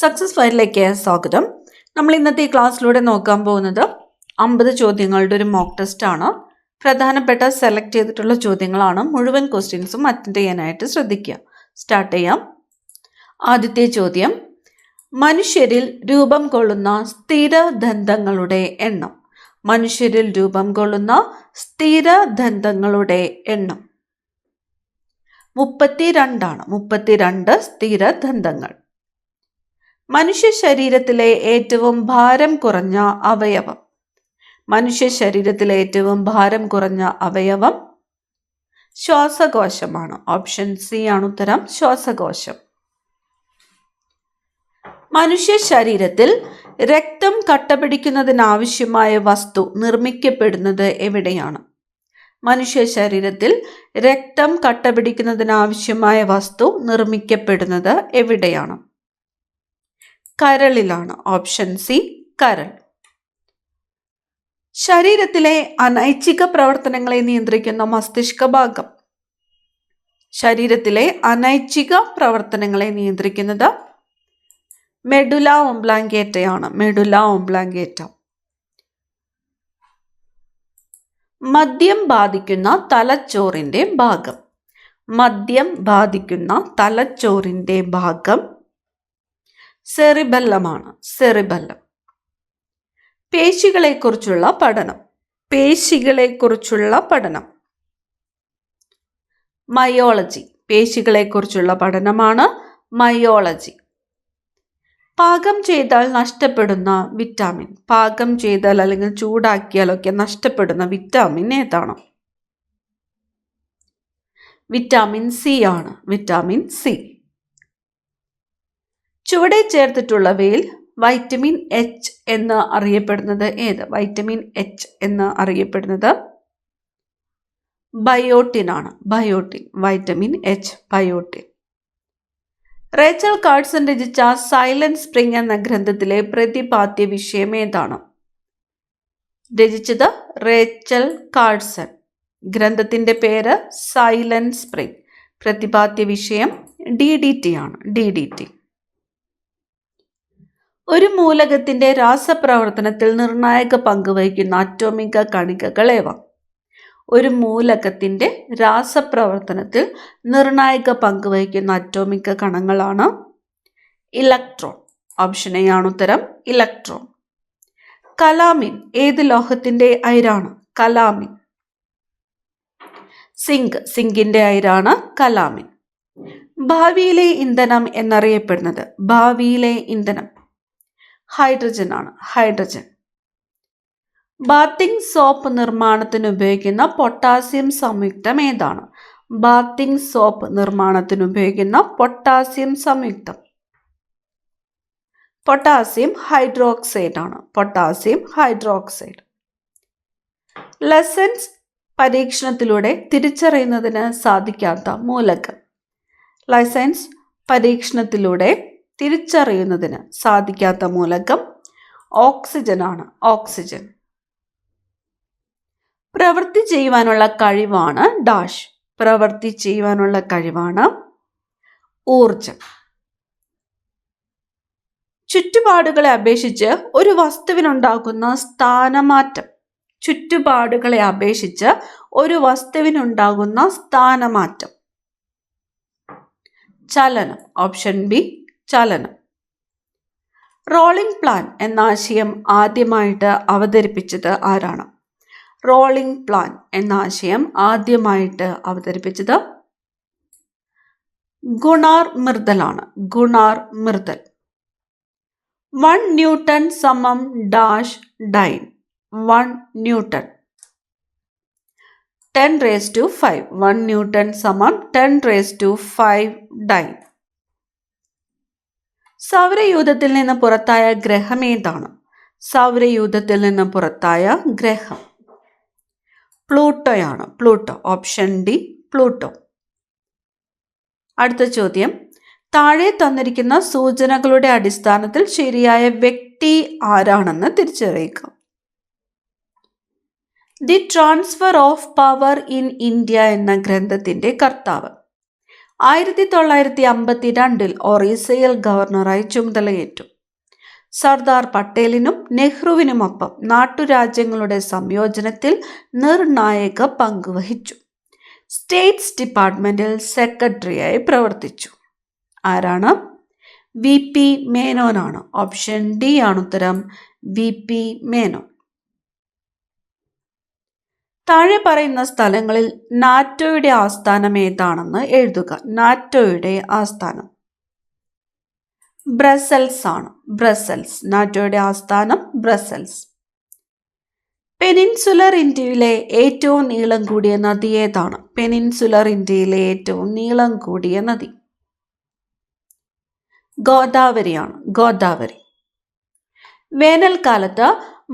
Success ഫയലിലേക്ക് സ്വാഗതം. നമ്മൾ ഇന്നത്തെ ഈ ക്ലാസ്സിലൂടെ നോക്കാൻ പോകുന്നത് 50 ചോദ്യങ്ങളുടെ ഒരു മോക്ക് ടെസ്റ്റ് ആണ്. പ്രധാനപ്പെട്ട സെലക്ട് ചെയ്തിട്ടുള്ള ചോദ്യങ്ങളാണ്. മുഴുവൻ ക്വസ്റ്റ്യൻസും അറ്റൻഡ് ചെയ്യാനായിട്ട് ശ്രദ്ധിക്കുക. സ്റ്റാർട്ട് ചെയ്യാം. ആദ്യത്തെ ചോദ്യം, മനുഷ്യരിൽ രൂപം കൊള്ളുന്ന സ്ഥിരദന്തങ്ങളുടെ എണ്ണം. മനുഷ്യരിൽ രൂപം കൊള്ളുന്ന സ്ഥിരദന്തങ്ങളുടെ എണ്ണം 32 ആണ്. 32 സ്ഥിരദന്തങ്ങൾ. മനുഷ്യ ശരീരത്തിലെ ഏറ്റവും ഭാരം കുറഞ്ഞ അവയവം. മനുഷ്യ ശരീരത്തിലെ ഏറ്റവും ഭാരം കുറഞ്ഞ അവയവം ശ്വാസകോശമാണ്. ഓപ്ഷൻ സി ആണ് ഉത്തരം, ശ്വാസകോശം. മനുഷ്യ ശരീരത്തിൽ രക്തം കട്ടപിടിക്കുന്നതിനാവശ്യമായ വസ്തു നിർമ്മിക്കപ്പെടുന്നത് എവിടെയാണ്? മനുഷ്യ ശരീരത്തിൽ രക്തം കട്ടപിടിക്കുന്നതിനാവശ്യമായ വസ്തു നിർമ്മിക്കപ്പെടുന്നത് എവിടെയാണ്? കരളിലാണ്. ഓപ്ഷൻ സി, കരൾ. ശരീരത്തിലെ അനൈച്ഛിക പ്രവർത്തനങ്ങളെ നിയന്ത്രിക്കുന്ന മസ്തിഷ്ക ഭാഗം. ശരീരത്തിലെ അനൈച്ഛിക പ്രവർത്തനങ്ങളെ നിയന്ത്രിക്കുന്നത് മെഡുല ഒബ്ലാങ്കേറ്റയാണ്. Medulla oblongata. മദ്യം ബാധിക്കുന്ന തലച്ചോറിന്റെ ഭാഗം. മദ്യം ബാധിക്കുന്ന തലച്ചോറിന്റെ ഭാഗം സെറിബെല്ലമാണ്. സെറിബെല്ലം. പേശികളെക്കുറിച്ചുള്ള പഠനം. പേശികളെക്കുറിച്ചുള്ള പഠനം മയോളജി. പേശികളെക്കുറിച്ചുള്ള പഠനമാണ് മയോളജി. പാകം ചെയ്താൽ നഷ്ടപ്പെടുന്ന വിറ്റാമിൻ. പാകം ചെയ്താൽ അല്ലെങ്കിൽ ചൂടാക്കിയാലൊക്കെ നഷ്ടപ്പെടുന്ന വിറ്റാമിൻ ഏതാണ്? വിറ്റാമിൻ സി ആണ്. Vitamin C. ചുവടെ ചേർത്തിട്ടുള്ളവയിൽ വൈറ്റമിൻ എച്ച് എന്ന് അറിയപ്പെടുന്നത് ഏത്? വൈറ്റമിൻ എച്ച് എന്ന് അറിയപ്പെടുന്നത് ബയോട്ടിൻ ആണ്. Biotin. Vitamin H, biotin. Rachel Carson രചിച്ച സൈലന്റ് സ്പ്രിംഗ് എന്ന ഗ്രന്ഥത്തിലെ പ്രതിപാദ്യ വിഷയം ഏതാണ്? രചിച്ചത് റേച്ചൽ കാർഡ്സൺ. ഗ്രന്ഥത്തിന്റെ പേര് സൈലന്റ് സ്പ്രിംഗ്. പ്രതിപാദ്യ വിഷയം DDT ആണ്. DDT. ഒരു മൂലകത്തിന്റെ രാസപ്രവർത്തനത്തിൽ നിർണായക പങ്ക് വഹിക്കുന്ന അറ്റോമിക കണികകൾ ഏവ? ഒരു മൂലകത്തിന്റെ രാസപ്രവർത്തനത്തിൽ നിർണായക പങ്ക് വഹിക്കുന്ന അറ്റോമിക കണങ്ങളാണ് ഇലക്ട്രോൺ. ഓപ്ഷൻ എ ആണ് ഉത്തരം, ഇലക്ട്രോൺ. കലാമിൻ ഏത് ലോഹത്തിന്റെ അയിരാണ്? കലാമിൻ. സിങ്ക്. സിങ്കിന്റെ അയിരാണ് കലാമിൻ. ഭാവിയിലെ ഇന്ധനം എന്നറിയപ്പെടുന്നത്. ഭാവിയിലെ ഇന്ധനം ഹൈഡ്രജൻ ആണ്. ഹൈഡ്രജൻ. ബാത്തിങ് സോപ്പ് നിർമ്മാണത്തിന് ഉപയോഗിക്കുന്ന പൊട്ടാസ്യം സംയുക്തം ഏതാണ്? ബാത്തിങ് സോപ്പ് നിർമ്മാണത്തിന് ഉപയോഗിക്കുന്ന പൊട്ടാസ്യം സംയുക്തം പൊട്ടാസ്യം ഹൈഡ്രോക്സൈഡ് ആണ്. Potassium hydroxide. ലെസൻസ് പരീക്ഷണത്തിലൂടെ തിരിച്ചറിയുന്നതിന് സാധിക്കാത്ത മൂലകം. ലൈസൻസ് പരീക്ഷണത്തിലൂടെ തിരിച്ചറിയുന്നതിന് സാധിക്കാത്ത മൂലകം ഓക്സിജൻ ആണ്. ഓക്സിജൻ. പ്രവൃത്തി ചെയ്യുവാനുള്ള കഴിവാണ് ഡാഷ്. പ്രവൃത്തി ചെയ്യുവാനുള്ള കഴിവാണ് ഊർജം. ചുറ്റുപാടുകളെ അപേക്ഷിച്ച് ഒരു വസ്തുവിനുണ്ടാകുന്ന സ്ഥാനമാറ്റം. ചുറ്റുപാടുകളെ അപേക്ഷിച്ച് ഒരു വസ്തുവിനുണ്ടാകുന്ന സ്ഥാനമാറ്റം ചലനം. ഓപ്ഷൻ ബി, ചലനം. റോളിംഗ് പ്ലാൻ എന്ന ആശയം ആദ്യമായിട്ട് അവതരിപ്പിച്ചത് ആരാണ്? റോളിംഗ് പ്ലാൻ എന്ന ആശയം ആദ്യമായിട്ട് അവതരിപ്പിച്ചത് ഗുണാർ മിർദലാണ്. ഗുണാർ മിർദൽ. 1 ന്യൂട്ടൺ സമം ഡാഷ് ഡൈൻ. 1 ന്യൂട്ടൺ 10⁵. 1 ന്യൂട്ടൺ സമം 10⁵ ഡൈൻ. സൗരയൂഥത്തിൽ നിന്ന് പുറത്തായ ഗ്രഹം ഏതാണ്? സൗരയൂഥത്തിൽ നിന്ന് പുറത്തായ ഗ്രഹം പ്ലൂട്ടോയാണ്. പ്ലൂട്ടോ. Option D, Pluto. അടുത്ത ചോദ്യം, താഴെ തന്നിരിക്കുന്ന സൂചനകളുടെ അടിസ്ഥാനത്തിൽ ശരിയായ വ്യക്തി ആരാണെന്ന് തിരിച്ചറിയുക. The transfer of power in India എന്ന ഗ്രന്ഥത്തിന്റെ കർത്താവ്. 1952 ഒറീസയിൽ ഗവർണറായി ചുമതലയേറ്റു. സർദാർ പട്ടേലിനും നെഹ്റുവിനുമൊപ്പം നാട്ടുരാജ്യങ്ങളുടെ സംയോജനത്തിൽ നിർണായക പങ്കുവഹിച്ചു. സ്റ്റേറ്റ്സ് ഡിപ്പാർട്ട്മെന്റിൽ സെക്രട്ടറിയായി പ്രവർത്തിച്ചു. ആരാണ്? വി പി മേനോനാണ്. ഓപ്ഷൻ ഡി ആണ് ഉത്തരം, വി പി മേനോൻ. താഴെ പറയുന്ന സ്ഥലങ്ങളിൽ നാറ്റോയുടെ ആസ്ഥാനം ഏതാണെന്ന് എഴുതുക. നാറ്റോയുടെ ആസ്ഥാനം ബ്രസൽസ് ആണ്. ബ്രസൽസ്. നാറ്റോയുടെ ആസ്ഥാനം ബ്രസൽസ്. പെനിൻസുലർ ഇന്ത്യയിലെ ഏറ്റവും നീളം കൂടിയ നദി ഏതാണ്? പെനിൻസുലർ ഇന്ത്യയിലെ ഏറ്റവും നീളം കൂടിയ നദി ഗോദാവരിയാണ്. ഗോദാവരി. വേനൽക്കാലത്ത്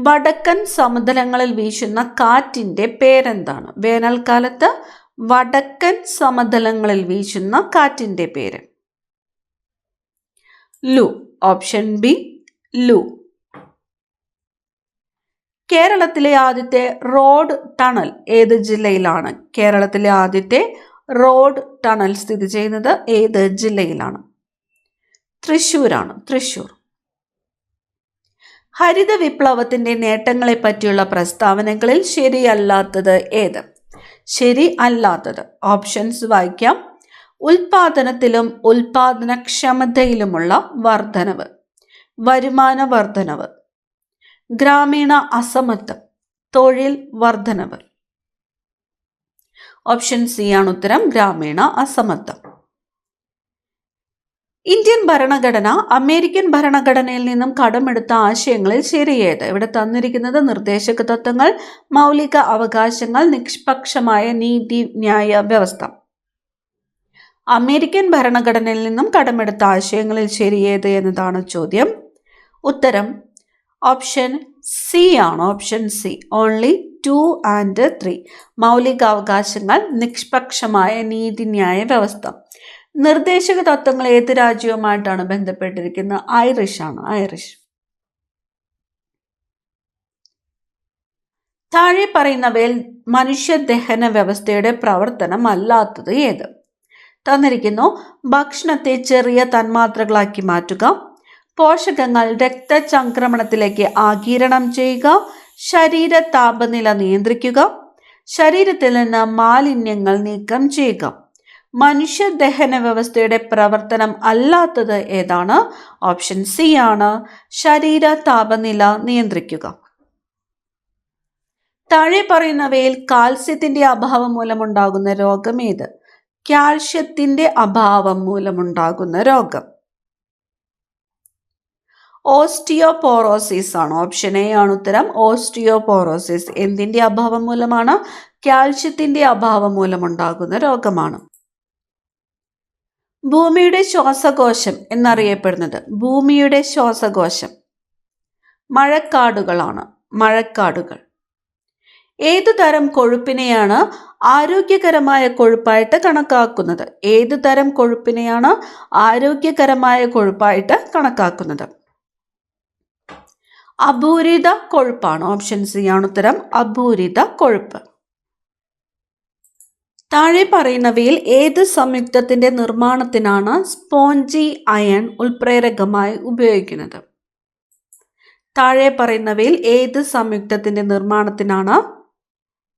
വടക്കൻ സമതലങ്ങളിൽ വീശുന്ന കാറ്റിന്റെ പേരെന്താണ്? വേനൽക്കാലത്ത് വടക്കൻ സമതലങ്ങളിൽ വീശുന്ന കാറ്റിന്റെ പേര് ലു. ഓപ്ഷൻ ബി, ലു. കേരളത്തിലെ ആദ്യത്തെ റോഡ് ടണൽ ഏത് ജില്ലയിലാണ്? കേരളത്തിലെ ആദ്യത്തെ റോഡ് ടണൽ സ്ഥിതി ചെയ്യുന്നത് ഏത് ജില്ലയിലാണ്? തൃശ്ശൂരാണ്. തൃശ്ശൂർ. ഹരിത വിപ്ലവത്തിന്റെ നേട്ടങ്ങളെ പറ്റിയുള്ള പ്രസ്താവനകളിൽ ശരിയല്ലാത്തത് ഏത്? ശരി അല്ലാത്തത്. ഓപ്ഷൻസ് വായിക്കാം. ഉൽപാദനത്തിലും ഉൽപാദനക്ഷമതയിലുമുള്ള വർധനവ്, വരുമാന വർധനവ്, ഗ്രാമീണ അസമത്വം, തൊഴിൽ വർധനവ്. ഓപ്ഷൻ സി ആണ് ഉത്തരം, ഗ്രാമീണ അസമത്വം. ഇന്ത്യൻ ഭരണഘടന അമേരിക്കൻ ഭരണഘടനയിൽ നിന്നും കടമെടുത്ത ആശയങ്ങളിൽ ശരിയേത്? ഇവിടെ തന്നിരിക്കുന്നത് നിർദ്ദേശക തത്വങ്ങൾ, മൗലിക അവകാശങ്ങൾ, നിഷ്പക്ഷമായ നീതി ന്യായ വ്യവസ്ഥ. അമേരിക്കൻ ഭരണഘടനയിൽ നിന്നും കടമെടുത്ത ആശയങ്ങളിൽ ശരിയേത് എന്നതാണ് ചോദ്യം. ഉത്തരം ഓപ്ഷൻ സി ആണ്. Option C. Only 2 and 3. മൗലികാവകാശങ്ങൾ, നിഷ്പക്ഷമായ നീതിന്യായ വ്യവസ്ഥ. നിർദ്ദേശക തത്വങ്ങൾ ഏത് രാജ്യവുമായിട്ടാണ് ബന്ധപ്പെട്ടിരിക്കുന്നത്? ഐറിഷ് ആണ്. ഐറിഷ്. താഴെ പറയുന്നവയിൽ മനുഷ്യദഹന വ്യവസ്ഥയുടെ പ്രവർത്തനം അല്ലാത്തത് ഏത്? തന്നിരിക്കുന്നു. ഭക്ഷണത്തെ ചെറിയ തന്മാത്രകളാക്കി മാറ്റുക, പോഷകങ്ങൾ രക്തചംക്രമണത്തിലേക്ക് ആഗിരണം ചെയ്യുക, ശരീര താപനില നിയന്ത്രിക്കുക, ശരീരത്തിൽ നിന്ന് മാലിന്യങ്ങൾ നീക്കം ചെയ്യുക. മനുഷ്യദഹന വ്യവസ്ഥയുടെ പ്രവർത്തനം അല്ലാത്തത് ഏതാണ്? ഓപ്ഷൻ സി ആണ്, ശരീര താപനില നിയന്ത്രിക്കുക. താഴെ പറയുന്നവയിൽ കാൽസ്യത്തിന്റെ അഭാവം മൂലമുണ്ടാകുന്ന രോഗം ഏത്? കാൽസ്യത്തിന്റെ അഭാവം മൂലമുണ്ടാകുന്ന രോഗം ഓസ്റ്റിയോപോറോസിസ് ആണ്. ഓപ്ഷൻ എ ആണ് ഉത്തരം, ഓസ്റ്റിയോപോറോസിസ്. എന്തിന്റെ അഭാവം മൂലമാണ്? കാൽസ്യത്തിന്റെ അഭാവം മൂലമുണ്ടാകുന്ന രോഗമാണ്. ഭൂമിയുടെ ശ്വാസകോശം എന്നറിയപ്പെടുന്നത്? ഭൂമിയുടെ ശ്വാസകോശം മഴക്കാടുകളാണ്. മഴക്കാടുകൾ. ഏതു തരം കൊഴുപ്പിനെയാണ് ആരോഗ്യകരമായ കൊഴുപ്പായിട്ട് കണക്കാക്കുന്നത്? ഏതു തരം കൊഴുപ്പിനെയാണ് ആരോഗ്യകരമായ കൊഴുപ്പായിട്ട് കണക്കാക്കുന്നത്? അപൂരിത കൊഴുപ്പാണ്. ഓപ്ഷൻ സി ആണ് ഉത്തരം, അപൂരിത കൊഴുപ്പ്. താഴെ പറയുന്നവയിൽ ഏത് സംയുക്തത്തിന്റെ നിർമ്മാണത്തിനാണ് സ്പോഞ്ചി അയൺ ഉൽപ്രേരകമായി ഉപയോഗിക്കുന്നത്? താഴെ പറയുന്നവയിൽ ഏത് സംയുക്തത്തിന്റെ നിർമ്മാണത്തിനാണ്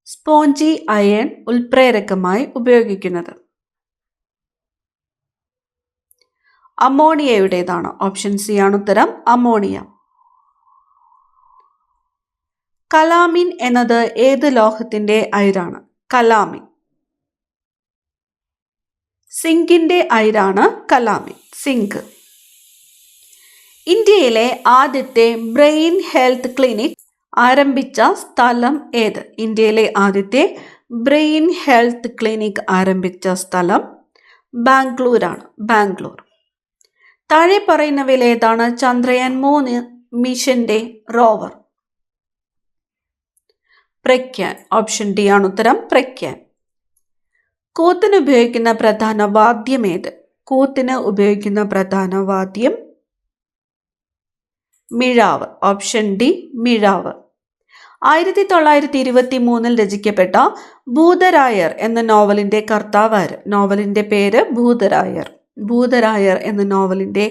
സ്പോഞ്ചി അയൺ ഉൽപ്രേരകമായി ഉപയോഗിക്കുന്നത്? അമോണിയയുടേതാണ്. ഓപ്ഷൻ സി ആണ് ഉത്തരം, അമോണിയ. കലാമിൻ എന്നത് ഏത് ലോഹത്തിന്റെ അയിരാണ്? കലാമിൻ. സിങ്കിന്റെ അയിരാണ് കലാമിൻ. സിങ്ക്. ഇന്ത്യയിലെ ആദ്യത്തെ ബ്രെയിൻ ഹെൽത്ത് ക്ലിനിക് ആരംഭിച്ച സ്ഥലം ഏത്? ഇന്ത്യയിലെ ആദ്യത്തെ ബ്രെയിൻ ഹെൽത്ത് ക്ലിനിക് ആരംഭിച്ച സ്ഥലം ബാംഗ്ലൂരാണ്. ബാംഗ്ലൂർ. താഴെ പറയുന്നവയിൽ ഏതാണ് ചന്ദ്രയാൻ 3 മിഷന്റെ റോവർ? പ്രഗ്യാൻ. ഓപ്ഷൻ ഡി ആണ് ഉത്തരം, പ്രഗ്യാൻ. കൂത്തിന് ഉപയോഗിക്കുന്ന പ്രധാന വാദ്യം ഏത്? കൂത്തിന് ഉപയോഗിക്കുന്ന പ്രധാന വാദ്യം മിഴാവ്. ഓപ്ഷൻ ഡി, മിഴാവ്. 1923 രചിക്കപ്പെട്ട ഭൂതരായർ എന്ന നോവലിന്റെ കർത്താവ് ആര്? നോവലിന്റെ പേര് ഭൂതരായർ. ഭൂതരായർ എന്ന നോവലിന്റെ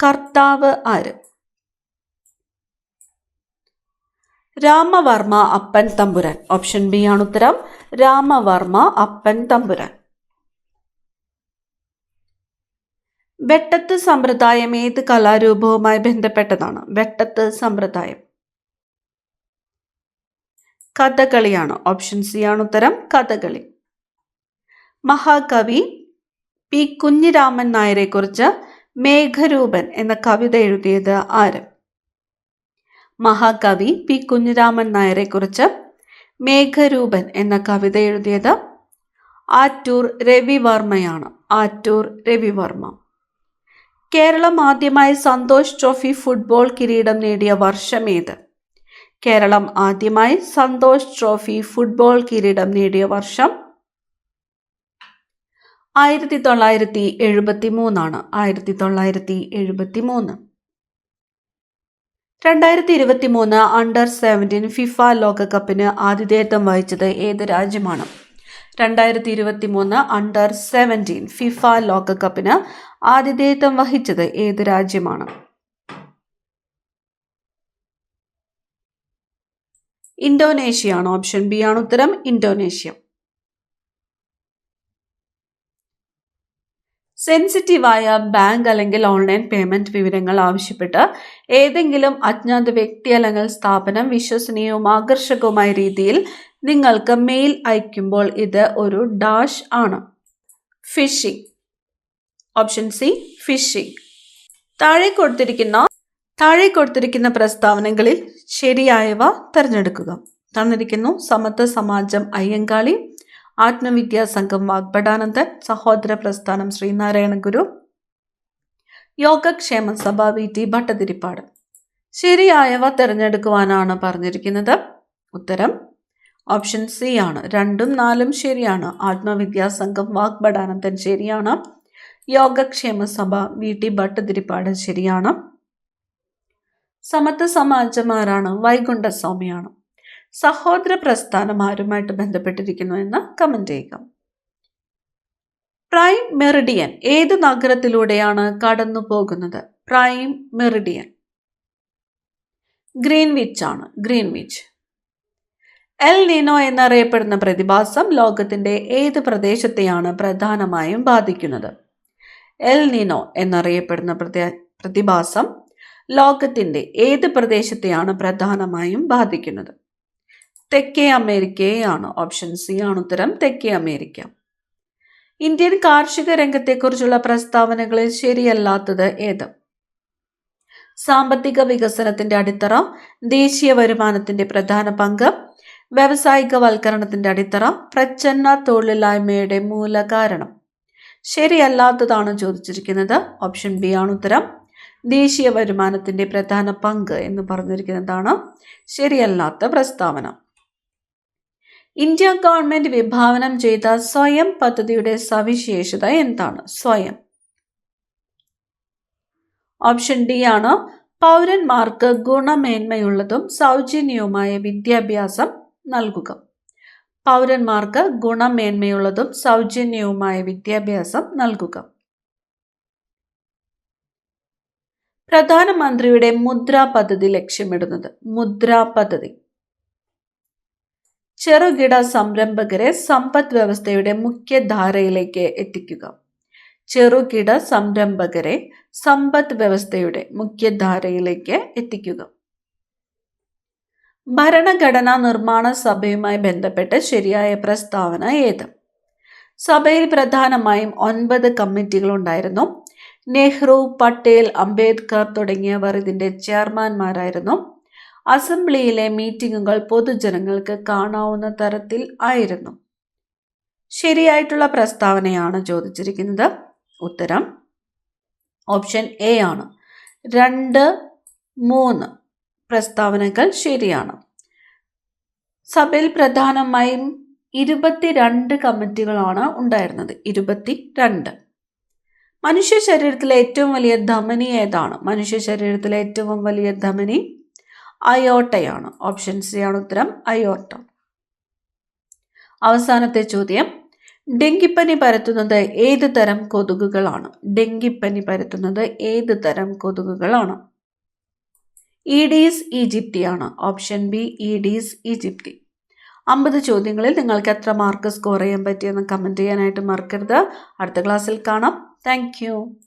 കർത്താവ് ആര്? രാമവർമ്മ അപ്പൻ തമ്പുരാൻ. ഓപ്ഷൻ ബി ആണ് ഉത്തരം. രാമവർമ്മ അപ്പൻ തമ്പുരാൻ. വെട്ടത്ത് സമ്പ്രദായം ഏത് കലാരൂപവുമായി ബന്ധപ്പെട്ടതാണ്? വെട്ടത്ത് സമ്പ്രദായം കഥകളിയാണ്. ഓപ്ഷൻ സി ആണ് ഉത്തരം. കഥകളി. മഹാകവി പി കുഞ്ഞിരാമൻ നായരെ കുറിച്ച് മേഘരൂപൻ എന്ന കവിത എഴുതിയത് ആര്? മഹാകവി പി കുഞ്ഞിരാമൻ നായരെ കുറിച്ച് മേഘരൂപൻ എന്ന കവിത എഴുതിയത് ആറ്റൂർ രവിവർമ്മയാണ്. ആറ്റൂർ രവിവർമ്മ. കേരളം ആദ്യമായി സന്തോഷ് ട്രോഫി ഫുട്ബോൾ കിരീടം നേടിയ വർഷം ഏത്? കേരളം ആദ്യമായി സന്തോഷ് ട്രോഫി ഫുട്ബോൾ കിരീടം നേടിയ വർഷം 1973 ആണ്. 1973. 2023 അണ്ടർ-17 ഫിഫ ലോകകപ്പിന് ആതിഥേയത്വം വഹിച്ചത് ഏത് രാജ്യമാണ്? 2023 അണ്ടർ-17 ഫിഫ ലോകകപ്പിന് ആതിഥേയത്വം വഹിച്ചത് ഏത് രാജ്യമാണ്? ഇന്തോനേഷ്യയാണ്. ഓപ്ഷൻ ബി ആണ് ഉത്തരം. ഇന്തോനേഷ്യ. സെൻസിറ്റീവായ ബാങ്ക് അല്ലെങ്കിൽ ഓൺലൈൻ പേയ്മെന്റ് വിവരങ്ങൾ ആവശ്യപ്പെട്ട് ഏതെങ്കിലും അജ്ഞാത വ്യക്തി അല്ലെങ്കിൽ സ്ഥാപനം വിശ്വസനീയവും ആകർഷകവുമായ രീതിയിൽ നിങ്ങൾക്ക് മെയിൽ അയക്കുമ്പോൾ ഇത് ഒരു ഡാഷ് ആണ്. ഫിഷിംഗ്. Option C phishing. താഴെ കൊടുത്തിരിക്കുന്ന പ്രസ്താവനകളിൽ ശരിയായവ തിരഞ്ഞെടുക്കുക. തന്നിരിക്കുന്നു സമത്വ സമാജം അയ്യങ്കാളി, ആത്മവിദ്യാ സംഘം വാഗ്ഭടാനന്ദൻ, സഹോദര പ്രസ്ഥാനം ശ്രീനാരായണ ഗുരു, യോഗക്ഷേമ സഭ VT ഭട്ടതിരിപ്പാട്. ശരിയായവ തിരഞ്ഞെടുക്കുവാനാണ് പറഞ്ഞിരിക്കുന്നത്. ഉത്തരം ഓപ്ഷൻ സി ആണ്. 2ഉം 4ഉം ശരിയാണ്. ആത്മവിദ്യാ സംഘം വാഗ്ഭടാനന്ദൻ ശരിയാണ്. യോഗക്ഷേമ സഭ VT ഭട്ടതിരിപ്പാട് ശരിയാണ്. സമത്വ സമാജമാരാണ്? വൈകുണ്ഠസ്വാമിയാണ്. സഹോദര പ്രസ്ഥാനം ആരുമായിട്ട് ബന്ധപ്പെട്ടിരിക്കുന്നു എന്ന് കമന്റ് ചെയ്യുക. പ്രൈം മെറിഡിയൻ ഏത് നഗരത്തിലൂടെയാണ് കടന്നു പോകുന്നത്? പ്രൈം മെറിഡിയൻ ഗ്രീൻവിച്ച് ആണ്. ഗ്രീൻവിച്ച്. എൽ നീനോ എന്നറിയപ്പെടുന്ന പ്രതിഭാസം ലോകത്തിന്റെ ഏത് പ്രദേശത്തെയാണ് പ്രധാനമായും ബാധിക്കുന്നത്? എൽ നീനോ എന്നറിയപ്പെടുന്ന പ്രതിഭാസം ലോകത്തിന്റെ ഏത് പ്രദേശത്തെയാണ് പ്രധാനമായും ബാധിക്കുന്നത്? തെക്കേ അമേരിക്കയെയാണ്. ഓപ്ഷൻ സി ആണ് ഉത്തരം. തെക്കേ അമേരിക്ക. ഇന്ത്യൻ കാർഷിക രംഗത്തെക്കുറിച്ചുള്ള പ്രസ്താവനകളിൽ ശരിയല്ലാത്തത് ഏത്? സാമ്പത്തിക വികസനത്തിന്റെ അടിത്തറ, ദേശീയ വരുമാനത്തിന്റെ പ്രധാന പങ്ക്, വ്യാവസായികവൽക്കരണത്തിന്റെ അടിത്തറ, പ്രച്ഛന്ന തൊഴിലില്ലായ്മയുടെ മൂലകാരണം. ശരിയല്ലാത്തതാണ് ചോദിച്ചിരിക്കുന്നത്. ഓപ്ഷൻ ബി ആണ് ഉത്തരം. ദേശീയ വരുമാനത്തിന്റെ പ്രധാന പങ്ക് എന്ന് പറഞ്ഞിരിക്കുന്നതാണ് ശരിയല്ലാത്ത പ്രസ്താവന. ഇന്ത്യ ഗവൺമെന്റ് വിഭാവനം ചെയ്ത സ്വയം പദ്ധതിയുടെ സവിശേഷത എന്താണ്? സ്വയം. ഓപ്ഷൻ ഡി ആണ്. പൗരന്മാർക്ക് ഗുണമേന്മയുള്ളതും സൗജന്യവുമായ വിദ്യാഭ്യാസം നൽകുക. പൗരന്മാർക്ക് ഗുണമേന്മയുള്ളതും സൗജന്യവുമായ വിദ്യാഭ്യാസം നൽകുക. പ്രധാനമന്ത്രിയുടെ മുദ്ര പദ്ധതി ലക്ഷ്യമിടുന്നത്? മുദ്ര പദ്ധതി ചെറുകിട സംരംഭകരെ സമ്പദ് വ്യവസ്ഥയുടെ മുഖ്യധാരയിലേക്ക് എത്തിക്കുക. ചെറുകിട സംരംഭകരെ സമ്പദ് വ്യവസ്ഥയുടെ മുഖ്യധാരയിലേക്ക് എത്തിക്കുക. ഭരണഘടനാ നിർമ്മാണ സഭയുമായി ബന്ധപ്പെട്ട് ശരിയായ പ്രസ്താവന ഏത്? സഭയിൽ പ്രധാനമായും 9 കമ്മിറ്റികൾ ഉണ്ടായിരുന്നു. നെഹ്റു, പട്ടേൽ, അംബേദ്കർ തുടങ്ങിയവർ ഇതിന്റെ ചെയർമാൻമാരായിരുന്നു. അസംബ്ലിയിലെ മീറ്റിംഗുകൾ പൊതുജനങ്ങൾക്ക് കാണാവുന്ന തരത്തിൽ ആയിരുന്നു. ശരിയായിട്ടുള്ള പ്രസ്താവനയാണ് ചോദിച്ചിരിക്കുന്നത്. ഉത്തരം ഓപ്ഷൻ എ ആണ്. 2, 3 പ്രസ്താവനകൾ ശരിയാണ്. സഭയിൽ പ്രധാനമായും 22 കമ്മിറ്റികളാണ് ഉണ്ടായിരുന്നത്. 22. മനുഷ്യ ശരീരത്തിലെ ഏറ്റവും വലിയ ധമനി ഏതാണ്? മനുഷ്യ ശരീരത്തിലെ ഏറ്റവും വലിയ ധമനി അയോട്ടയാണ്. ഓപ്ഷൻ സി ആണ് ഉത്തരം, അയോർട്ട. അവസാനത്തെ ചോദ്യം, ഡെങ്കിപ്പനി പരത്തുന്നത് ഏത് തരം കൊതുകുകളാണ്? ഡെങ്കിപ്പനി പരത്തുന്നത് ഏത് തരം കൊതുകുകളാണ്? ഈഡീസ് ഈജിപ്തി ആണ്. Option B Aedes ഈജിപ്തി. 50 ചോദ്യങ്ങളിൽ നിങ്ങൾക്ക് എത്ര മാർക്ക് സ്കോർ ചെയ്യാൻ പറ്റിയെന്ന് കമൻറ്റ് ചെയ്യാനായിട്ട് മറക്കരുത്. അടുത്ത ക്ലാസ്സിൽ കാണാം. താങ്ക്